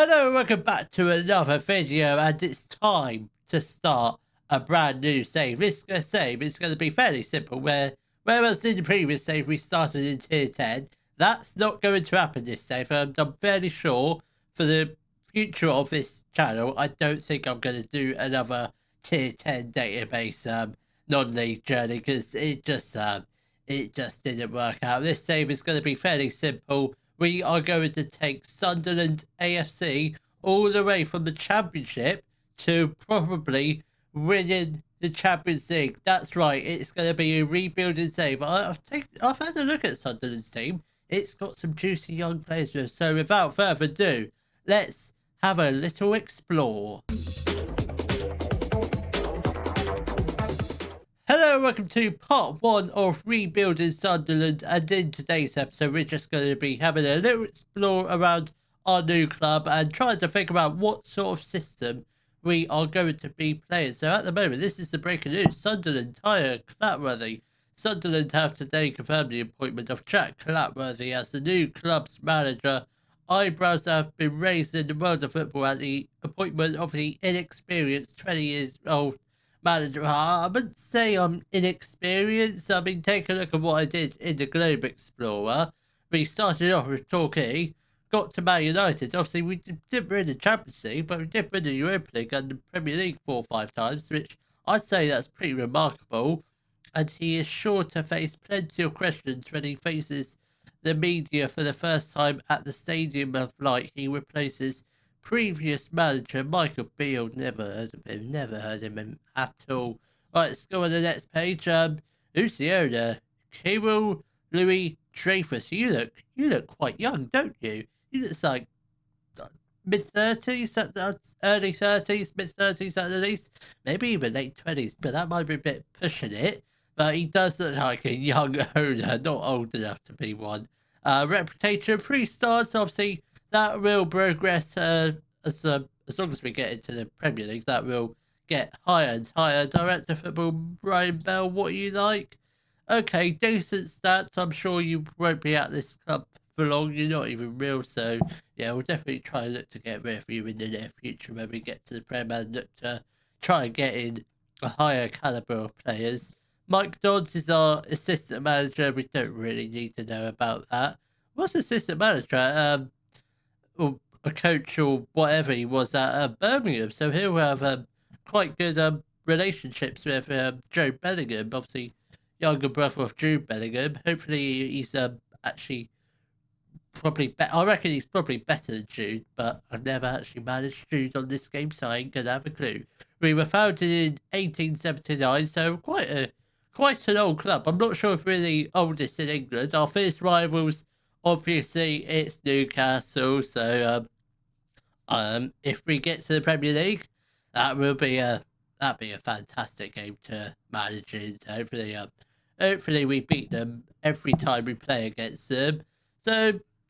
Hello, welcome back to another video, and it's time to start a brand new save. This save is going to be fairly simple, whereas in the previous save we started in tier 10, that's not going to happen this save. I'm fairly sure for the future of this channel, I don't think I'm going to do another tier 10 database non-league journey, because it just didn't work out. This save is going to be fairly simple. We are going to take Sunderland AFC all the way from the Championship to probably winning the Champions League. That's right, it's going to be a rebuilding save. I've had a look at Sunderland's team. It's got some juicy young players with. So without further ado, let's have a little explore. Hello, welcome to part 1 of Rebuilding Sunderland, and in today's episode we're just going to be having a little explore around our new club and trying to figure out what sort of system we are going to be playing. So at the moment, this is the breaking news. Sunderland hire Clatworthy. Sunderland have today confirmed the appointment of Jack Clatworthy as the new club's manager. Eyebrows have been raised in the world of football at the appointment of the inexperienced 20-year-old manager. I wouldn't say I'm inexperienced. I mean, take a look at what I did in the Globe Explorer. We started off with Torquay, got to Man United. Obviously, we didn't win the Champions League, but we did win the Europa League and the Premier League 4 or 5 times, which I'd say that's pretty remarkable. And he is sure to face plenty of questions when he faces the media for the first time at the Stadium of Light. He replaces previous manager Michael Beale. Never heard of him at all. Right, let's go on the next page. Who's the owner? Kirill Louis Dreyfus. You look quite young, don't you? You look like mid-30s, that's early 30s, mid-30s at the least. Maybe even late 20s, but that might be a bit pushing it. But he does look like a young owner, not old enough to be one. Reputation, 3 stars, obviously. That will progress as long as we get into the Premier League. That will get higher and higher. Director of Football, Brian Bell, what do you like? Okay, decent stats. I'm sure you won't be at this club for long. You're not even real. So, yeah, we'll definitely try and look to get rid of you in the near future when we get to the Premier and look to try and get in a higher calibre of players. Mike Dodds is our assistant manager. We don't really need to know about that. What's assistant manager? Or a coach or whatever he was at Birmingham, so he'll have quite good relationships with Joe Bellingham, obviously younger brother of Jude Bellingham. Hopefully he's actually probably I reckon he's probably better than Jude, but I've never actually managed Jude on this game, so I ain't gonna have a clue. We were founded in 1879, so quite an old club. I'm not sure if we're the oldest in England. Our first rivals, obviously, it's Newcastle. So if we get to the Premier League, that'd be a fantastic game to manage it. Hopefully we beat them every time we play against them.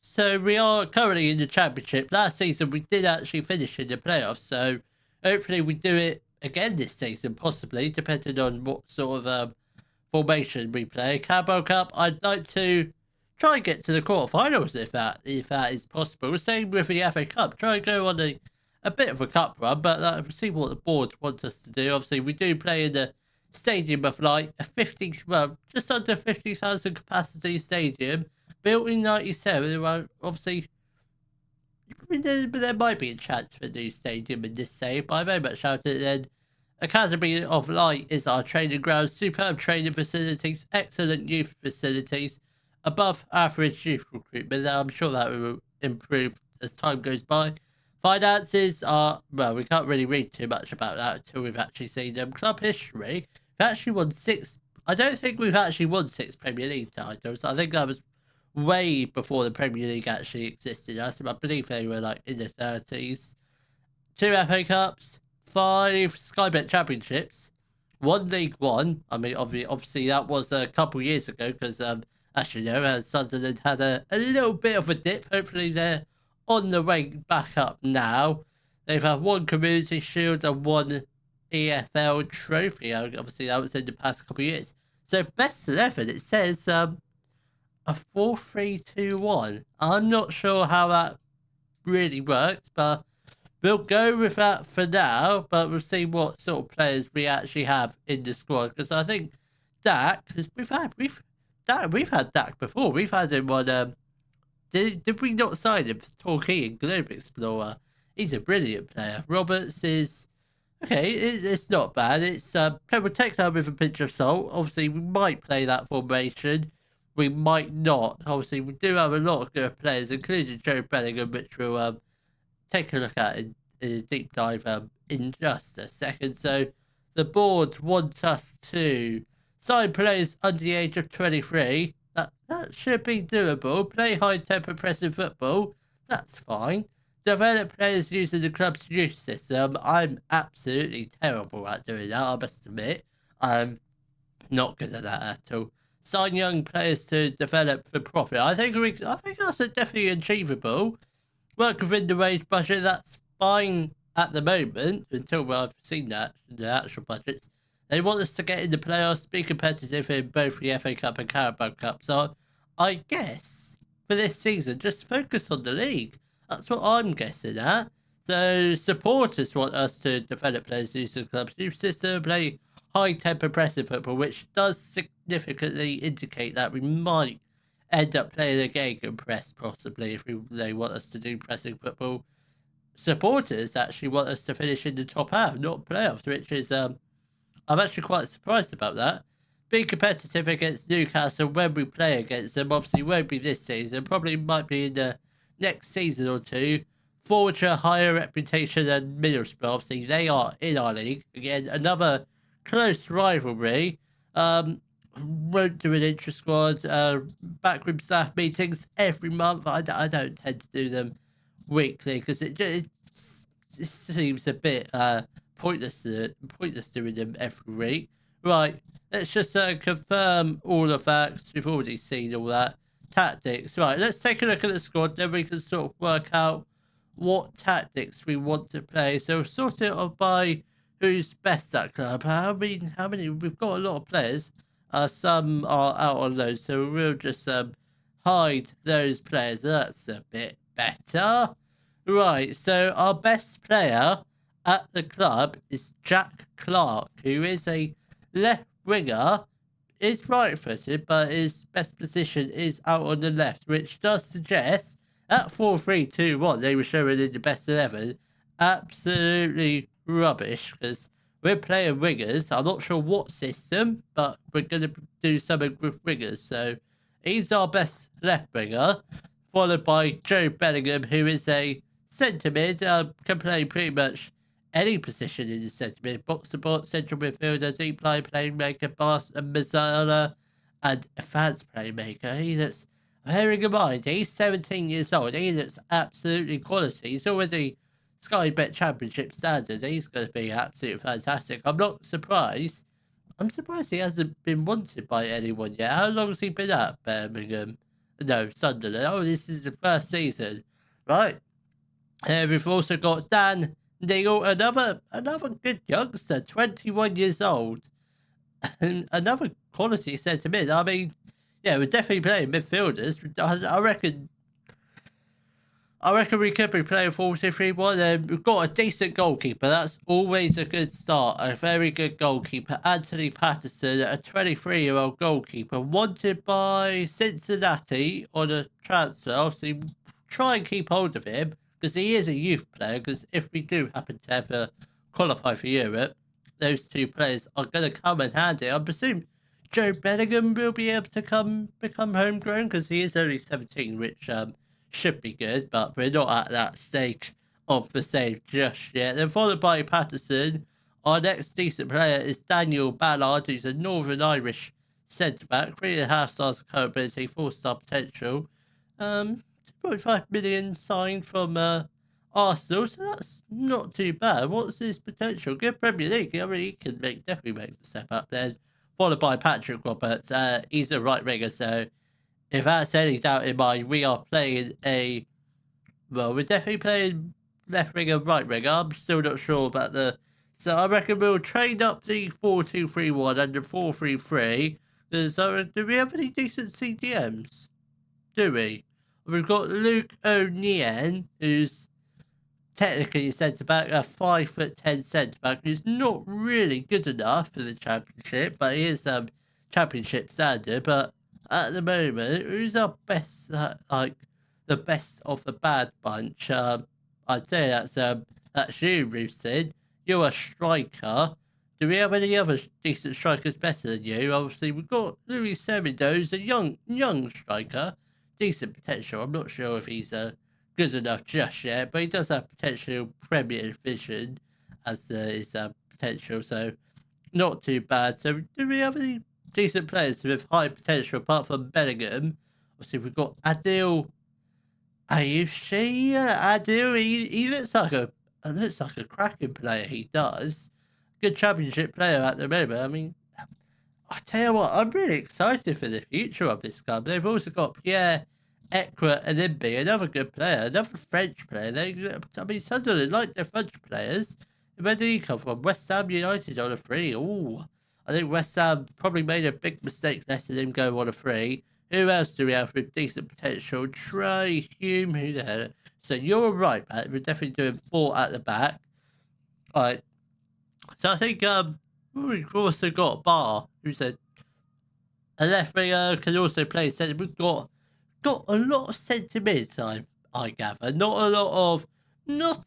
So we are currently in the Championship. Last season we did actually finish in the playoffs. So hopefully we do it again this season, possibly, depending on what sort of formation we play. Carabao Cup, I'd like to try and get to the quarterfinals if that is possible. Same with the FA Cup. Try and go on a bit of a cup run, but we'll see what the board wants us to do. Obviously, we do play in the Stadium of Light, just under 50,000 capacity stadium, built in 97. Obviously, there might be a chance for a new stadium in this save, but I very much doubt it. Then Academy of Light is our training ground, superb training facilities, excellent youth facilities, above average youth recruitment. I'm sure that will improve as time goes by. Finances are, well, we can't really read too much about that until we've actually seen them. Club history, we've actually won 6. I don't think we've actually won 6 Premier League titles. I think that was way before the Premier League actually existed. I believe they were like in the 30s. 2 FA Cups, 5 Sky Bet Championships, 1 League One. I mean, obviously that was a couple years ago, because actually, no, Sunderland had a little bit of a dip. Hopefully they're on the way back up now. They've had 1 Community Shield and 1 EFL trophy. Obviously, that was in the past couple of years. So, best 11, it says a 4-3-2-1. I'm not sure how that really worked, but we'll go with that for now. But we'll see what sort of players we actually have in the squad, because I think Dak, because we've had Dak before. We've had him on. Did we not sign him for Torquay and Globe Explorer? He's a brilliant player. Roberts is okay. It's not bad. It's we'll take that with a pinch of salt. Obviously, we might play that formation. We might not. Obviously, we do have a lot of good players, including Joe Bellingham, which we'll take a look at in a deep dive in just a second. So, the board wants us to sign players under the age of 23. That should be doable. Play high-tempo pressing football. That's fine. Develop players using the club's youth system. I'm absolutely terrible at doing that, I must admit. I'm not good at that at all. Sign young players to develop for profit. I think that's definitely achievable. Work within the wage budget. That's fine at the moment until I've seen that in the actual budgets. They want us to get in the playoffs, be competitive in both the FA Cup and Carabao Cup. So I guess for this season, just focus on the league. That's what I'm guessing at. So supporters want us to develop players using the club's new system, play high-tempo pressing football, which does significantly indicate that we might end up playing a game press possibly if they want us to do pressing football. Supporters actually want us to finish in the top half, not playoffs, which is I'm actually quite surprised about that. Being competitive against Newcastle when we play against them obviously won't be this season, probably might be in the next season or two. Forge a higher reputation than Middlesbrough. Obviously, they are in our league. Again, another close rivalry. Won't do an intra squad. Backroom staff meetings every month. I don't tend to do them weekly because it seems a bit pointless doing them every week. Right, let's just confirm all the facts. We've already seen all that. Tactics. Right, let's take a look at the squad, then we can sort of work out what tactics we want to play. So we'll sort it out by who's best at club. How many? We've got a lot of players. Some are out on loan, so we'll just hide those players. That's a bit better. Right, so our best player at the club is Jack Clark, who is a left winger. Is right-footed, but his best position is out on the left, which does suggest that 4-3-2-1 they were showing in the best 11, absolutely rubbish, because we're playing wingers. I'm not sure what system, but we're going to do something with wingers. So he's our best left winger, followed by Joe Bellingham, who is a centre mid, can play pretty much any position in the centre mid, box to box, central midfielder, deep line playmaker, pass and Mazzala, and advanced playmaker. He looks, bearing in mind, he's 17 years old. He looks absolutely quality. He's already Sky Bet Championship standards. He's going to be absolutely fantastic. I'm not surprised. I'm surprised he hasn't been wanted by anyone yet. How long has he been at Birmingham? No, Sunderland. Oh, this is the first season. Right. We've also got Dan Neil, another good youngster, 21 years old, and another quality centre mid. I mean, yeah, we're definitely playing midfielders. I reckon we could be playing 4-2-3-1. We've got a decent goalkeeper. That's always a good start. A very good goalkeeper, Anthony Patterson, a 23-year-old goalkeeper, wanted by Cincinnati on a transfer. Obviously, try and keep hold of him, because he is a youth player, because if we do happen to ever qualify for Europe, those two players are going to come in handy. I presume Joe Bellingham will be able to become homegrown, because he is only 17, which should be good, but we're not at that stage of the save just yet. Then followed by Patterson, our next decent player is Daniel Ballard, who's a Northern Irish centre-back, 3.5 stars of current ability, 4-star potential. 2.5 million signed from Arsenal, so that's not too bad. What's his potential? Good Premier League. I mean, he can definitely make the step up then. Followed by Patrick Roberts. He's a right winger, so if that's any doubt in mind, we are playing we're definitely playing left winger, right winger. I'm still not sure about so I reckon we'll trade up the 4-2-3-1 and the 4-3-3. Do we have any decent CDMs? Do we? We've got Luke O'Neill, who's technically a centre-back, a 5'10" centre-back, who's not really good enough for the Championship, but he is Championship standard. But at the moment, who's our best, the best of the bad bunch? I'd say that's you, Rusin. You're a striker. Do we have any other decent strikers better than you? Obviously, we've got Louis Semedo, who's a young striker, decent potential. I'm not sure if he's good enough just yet, but he does have potential Premier Division as his potential, so not too bad. So, do we have any decent players with high potential apart from Bellingham? Obviously, we've got Adil Ayushi. Adil, he looks like a cracking player. He does. Good Championship player at the moment. I mean, I tell you what, I'm really excited for the future of this club. They've also got Pierre Ekra Elimbi, another good player, another French player. Sunderland like their French players. Where did he come from? West Ham United on a free. Ooh, I think West Ham probably made a big mistake letting him go on a free. Who else do we have with decent potential? Trey Hume, who the hell? So you're right, Matt. We're definitely doing 4 at the back. All right. So I think we've also got Barr, who's a left winger, can also play centre. We've got a lot of centre mids, I gather. Not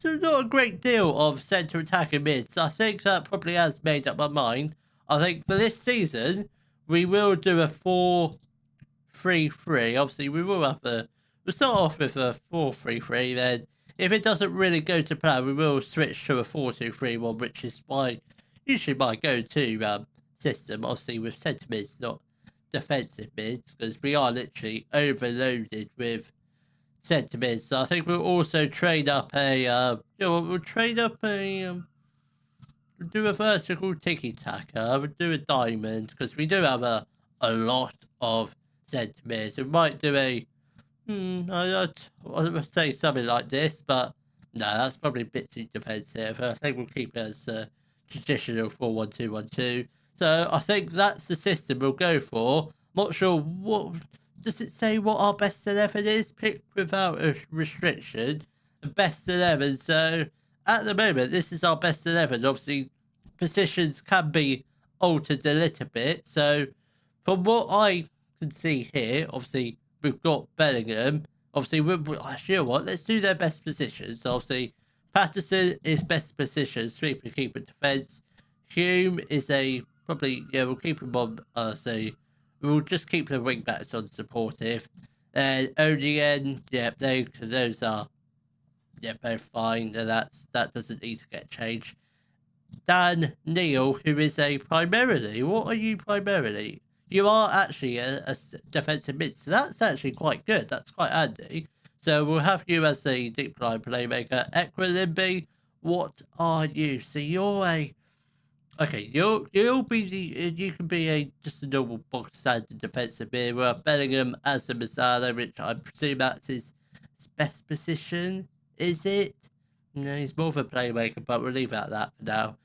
a great deal of centre attacking mids. I think that probably has made up my mind. I think for this season we will do a 4-3-3. Obviously, we'll start off with a 4-3-3. Then, if it doesn't really go to plan, we will switch to a 4-2-3-1, which is usually my go-to system. Obviously, with centre mids, not defensive mids, because we are literally overloaded with centre mids. So I think we'll also trade up we'll do a vertical tiki-taka. We'll do a diamond, because we do have a lot of centre mids. We might do I would say something like this, but no, that's probably a bit too defensive. I think we'll keep it as traditional 4-1-2-1-2. So I think that's the system we'll go for. Not sure what does it say what our best 11 is? Picked without a restriction. The best 11. So at the moment, this is our best 11. Obviously, positions can be altered a little bit. So from what I can see here, obviously we've got Bellingham. Obviously, you know what? Let's do their best positions. So obviously, Patterson is best position, sweeper, keeper, defence. Hume is we'll keep him on. We'll just keep the wing backs on supportive. And ODN, those are both fine. And that doesn't need to get changed. Dan Neil, who is primarily, what are you primarily? You are actually a defensive mid, so that's actually quite good. That's quite handy. So we'll have you as a deep line playmaker. Equilibby, what are you? So you're you can be just a normal box standard defensive mid. We'll have Bellingham as a Mazzara, which I presume that's his best position. Is it? No, he's more of a playmaker, but we'll leave it at that for now.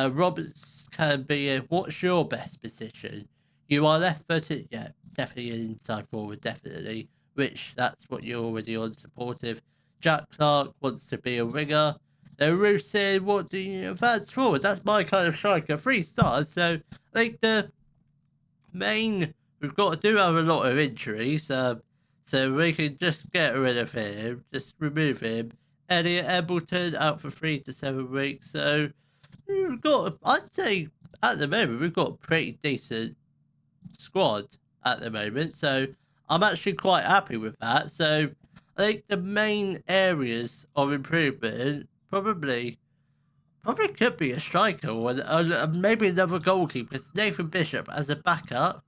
Roberts can be what's your best position? You are left-footed, yeah, definitely an inside forward, definitely. Which that's what you're already on supportive. Jack Clark wants to be a winger. Ruth said, "What do you advance forward?" That's my kind of striker. 3 stars. So I think the main we've got to have a lot of injuries. So we can just get rid of him, just remove him. Elliot Embleton out for 3 to 7 weeks. So we've got, I'd say, at the moment we've got a pretty decent squad at the moment, so I'm actually quite happy with that. So I think the main areas of improvement probably could be a striker or maybe another goalkeeper. Nathan Bishop as a backup,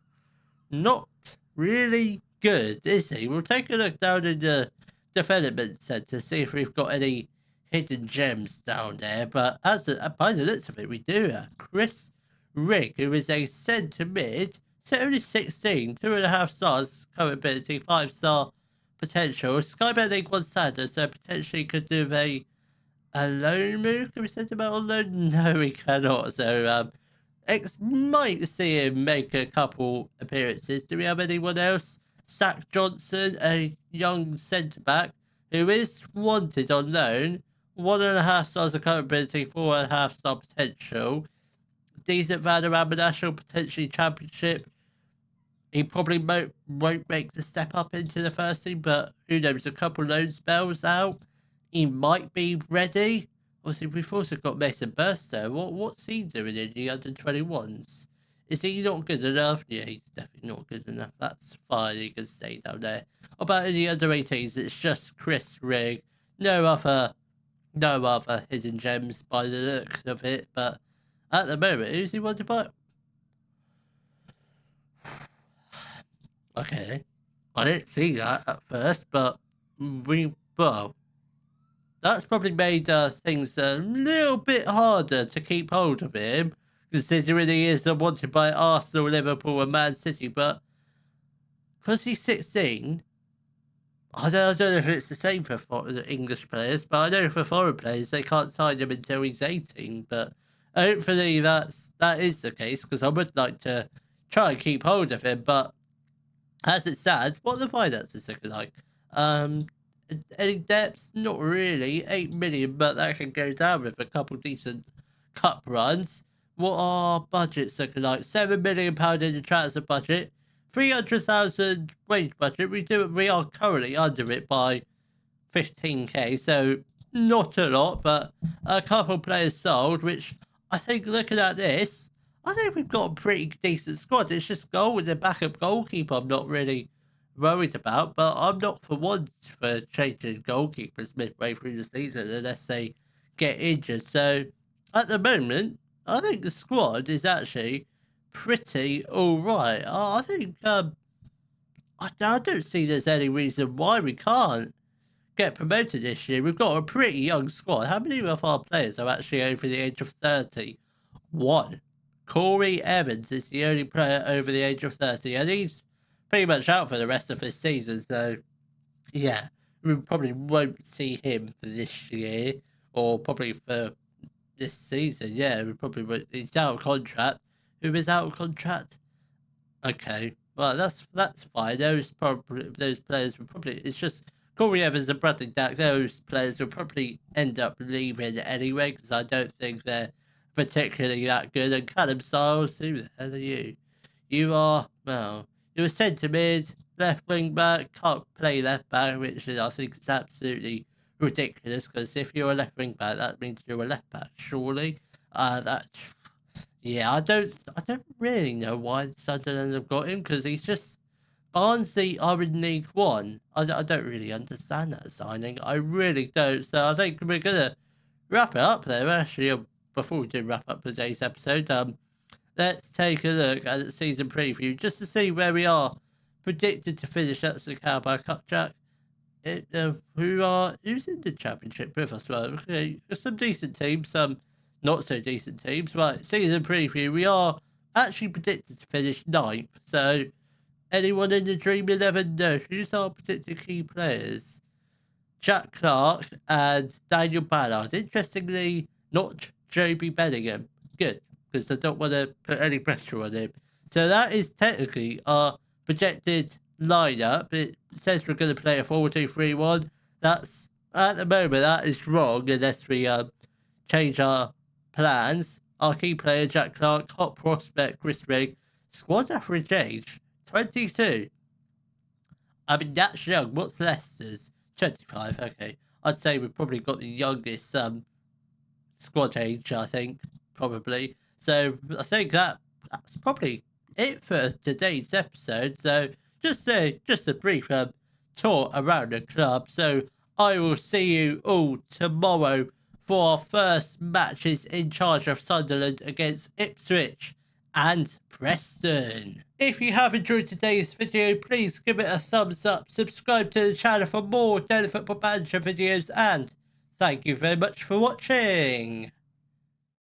not really good, is he? We'll take a look down in the development centre, see if we've got any hidden gems down there. But by the looks of it, we do have Chris Rigg, who is a centre mid. So only 16, 2.5 stars, current ability, 5-star potential. Skybet League 1 standard, so potentially could do a loan move. Can we send him out on loan? No, we cannot. So X might see him make a couple appearances. Do we have anyone else? Zach Johnson, a young centre-back, who is wanted on loan. 1.5 stars of current 4.5 star potential. Decent value around the national, potentially championship. He probably won't make the step up into the first team, but who knows? A couple loan spells out, he might be ready. Obviously, we've also got Mason Burstow. What's he doing in the under-21s? Is he not good enough? Yeah, he's definitely not good enough. That's fine. He can stay down there. What about in the under-18s? It's just Chris Rigg. No other hidden gems by the looks of it. But at the moment, who's he wanted by? Okay, I didn't see that at first, but that's probably made things a little bit harder to keep hold of him, considering he is wanted by Arsenal, Liverpool, and Man City. But because he's 16, I don't know if it's the same for the English players, but I know for foreign players they can't sign him until he's 18. But hopefully that is the case, because I would like to try and keep hold of him. But as it stands, what are the finances looking like? Any depths? Not really. 8 million, but that can go down with a couple decent cup runs. What are budgets looking like? £7 million in the transfer budget, 300,000 wage budget. We are currently under it by 15k, so not a lot, but a couple players sold. Which I think, looking at this, I think we've got a pretty decent squad. It's just goal with the backup goalkeeper I'm not really worried about, but I'm not for one for changing goalkeepers midway through the season unless they get injured. So at the moment, I think the squad is actually pretty alright. I think I don't see there's any reason why we can't get promoted this year. We've got a pretty young squad. How many of our players are actually over the age of 30? One. Corey Evans is the only player over the age of 30, and he's pretty much out for the rest of this season. So, yeah, we probably won't see him for this year, or probably for this season. Yeah, we probably won't. He's out of contract. Who is out of contract? Okay, well, that's fine. Those players will probably. It's just Corey Evans and Bradley Dack. Those players will probably end up leaving anyway, because I don't think they're particularly that good. And Callum Styles, who the hell are you? You're a centre mid, left wing back, can't play left back, which I think is absolutely ridiculous, because if you're a left wing back, that means you're a left back, surely. I don't really know why Sunderland have got him, because he's just Barnsley are in League One. I don't really understand that signing. I really don't. So I think we're gonna wrap it up there. Actually, before we do wrap up today's episode, let's take a look at the season preview just to see where we are predicted to finish. That's the Carabao Cup, Jack. Who's in the championship with us? Well, okay, there's some decent teams, some not so decent teams. Right, season preview. We are actually predicted to finish 9th. So, anyone in the Dream 11? No. Who's our predicted key players? Jack Clark and Daniel Ballard. Interestingly, not Joby Bellingham. Good, because I don't want to put any pressure on him. So that is technically our projected lineup. It says we're going to play a 4-2-3-1. That's, at the moment, that is wrong unless we change our plans. Our key player, Jack Clark, hot prospect, Chris Rigg. Squad average age, 22. I mean, that's young. What's Leicester's? 25, okay. I'd say we've probably got the youngest squad age, I think, probably. So I think that's probably it for today's episode. So just a brief tour around the club. So I will see you all tomorrow for our first matches in charge of Sunderland against Ipswich and Preston. If you have enjoyed today's video, please give it a thumbs up, subscribe to the channel for more Daily Football Manager videos, and thank you very much for watching.